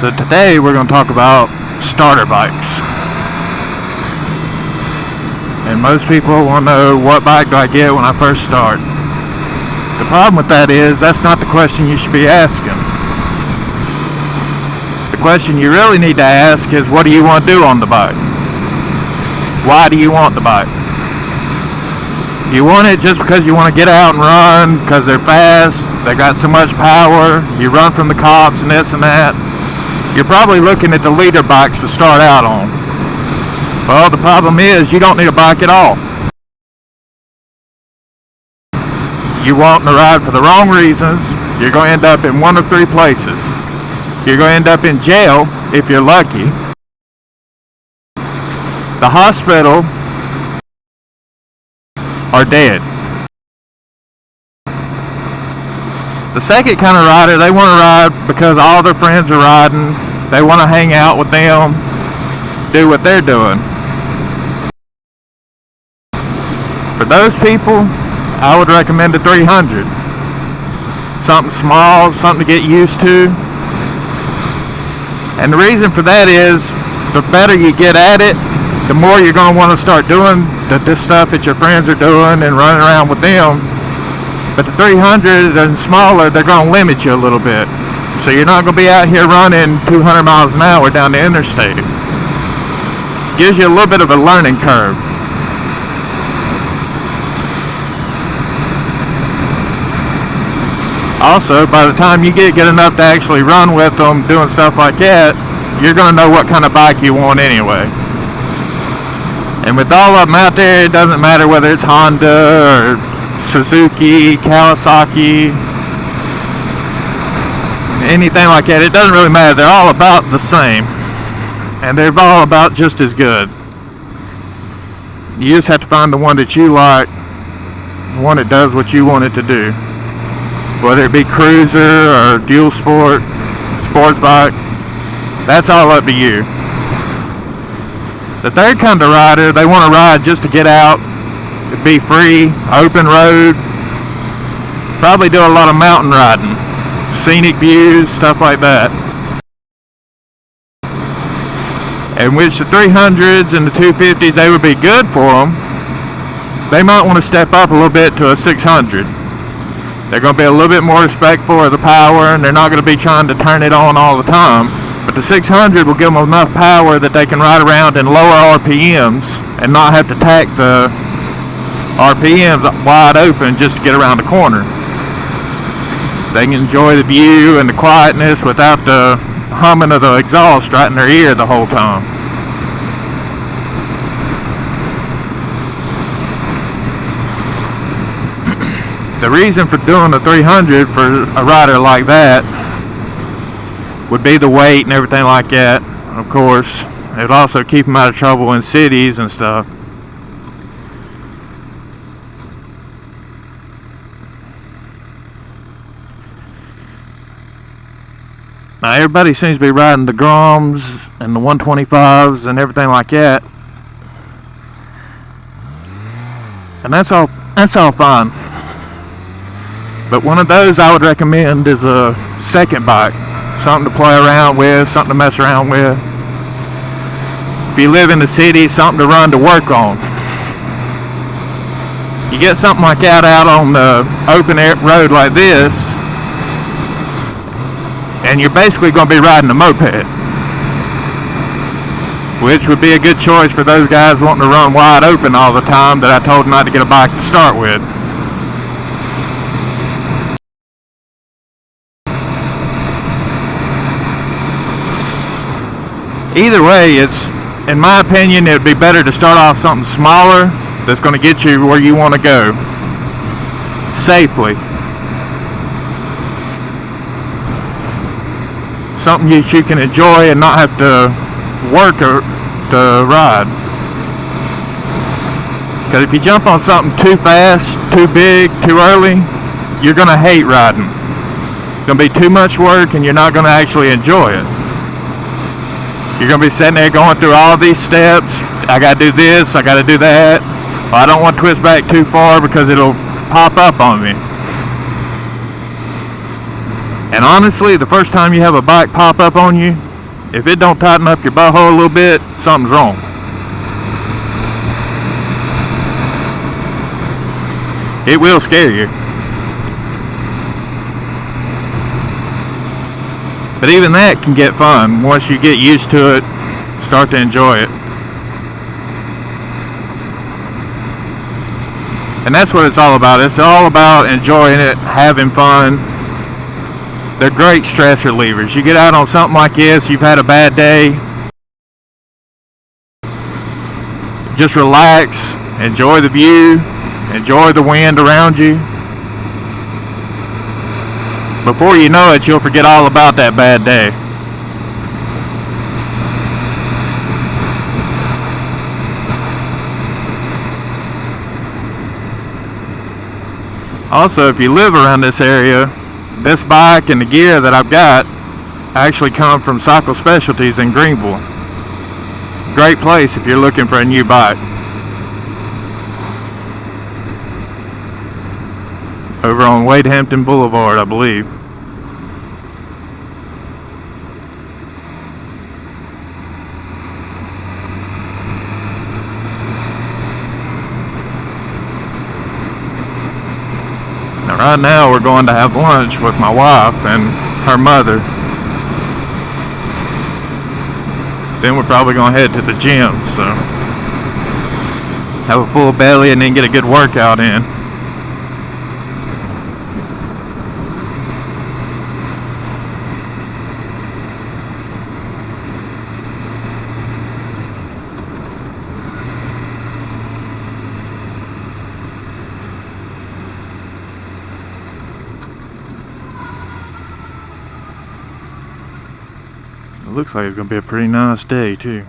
So today we're going to talk about starter bikes. And most people want to know, what bike do I get when I first start? The problem with that is, that's not the question you should be asking. The question you really need to ask is, what do you want to do on the bike? Why do you want the bike? You want it just because you want to get out and run, because they're fast, they got so much power, you run from the cops and this and that. You're probably looking at the leader bikes to start out on. Well, the problem is, you don't need a bike at all. You want to ride for the wrong reasons. You're going to end up in one of three places. You're going to end up in jail, if you're lucky, the hospital, or dead. The second kind of rider, they want to ride because all their friends are riding. They want to hang out with them, do what they're doing. For those people, I would recommend a 300. Something small, something to get used to. And the reason for that is, the better you get at it, the more you're going to want to start doing this stuff that your friends are doing and running around with them. But the 300 and smaller, they're going to limit you a little bit. So you're not going to be out here running 200 miles an hour down the interstate. Gives you a little bit of a learning curve. Also, by the time you get enough to actually run with them, doing stuff like that, you're going to know what kind of bike you want anyway. And with all of them out there, it doesn't matter whether it's Honda or Suzuki, Kawasaki, anything like that. It doesn't really matter. They're all about the same. And they're all about just as good. You just have to find the one that you like, the one that does what you want it to do. Whether it be cruiser or dual sport, sports bike, that's all up to you. The third kind of rider, they want to ride just to get out, be free, open road, probably do a lot of mountain riding, scenic views, stuff like that. And which the 300s and the 250s, they would be good for them. They might want to step up a little bit to a 600. They're going to be a little bit more respectful of the power, and they're not going to be trying to turn it on all the time. But the 600 will give them enough power that they can ride around in lower RPMs and not have to tack the RPMs wide open just to get around the corner. They can enjoy the view and the quietness without the humming of the exhaust right in their ear the whole time. The reason for doing the 300 for a rider like that would be the weight and everything like that, of course. It would also keep them out of trouble in cities and stuff. Now everybody seems to be riding the Groms and the 125s and everything like that. And that's all fine. But one of those I would recommend is a second bike. Something to play around with, something to mess around with. If you live in the city, something to run to work on. You get something like that out on the open air road like this, and you're basically going to be riding a moped. Which would be a good choice for those guys wanting to run wide open all the time that I told them not to get a bike to start with. Either way, in my opinion, it would be better to start off something smaller that's going to get you where you want to go safely. Something that you can enjoy and not have to work or to ride. Because if you jump on something too fast, too big, too early, you're going to hate riding. It's going to be too much work and you're not going to actually enjoy it. You're going to be sitting there going through all these steps. I got to do this, I got to do that. Well, I don't want to twist back too far because it'll pop up on me. And honestly, the first time you have a bike pop up on you, If it don't tighten up your butthole a little bit, something's wrong. It will scare you. But even that can get fun once you get used to it, start to enjoy it. And that's what it's all about. It's all about enjoying it, having fun. They're great stress relievers. You get out on something like this, you've had a bad day, just relax, enjoy the view, enjoy the wind around you. Before you know it, you'll forget all about that bad day. Also, if you live around this area, this bike and the gear that I've got actually come from Cycle Specialties in Greenville. Great place if you're looking for a new bike. Over on Wade Hampton Boulevard, I believe. Now, right now we're going to have lunch with my wife and her mother. Then we're probably going to head to the gym, so have a full belly and then get a good workout in. It looks like it's going to be a pretty nice day too.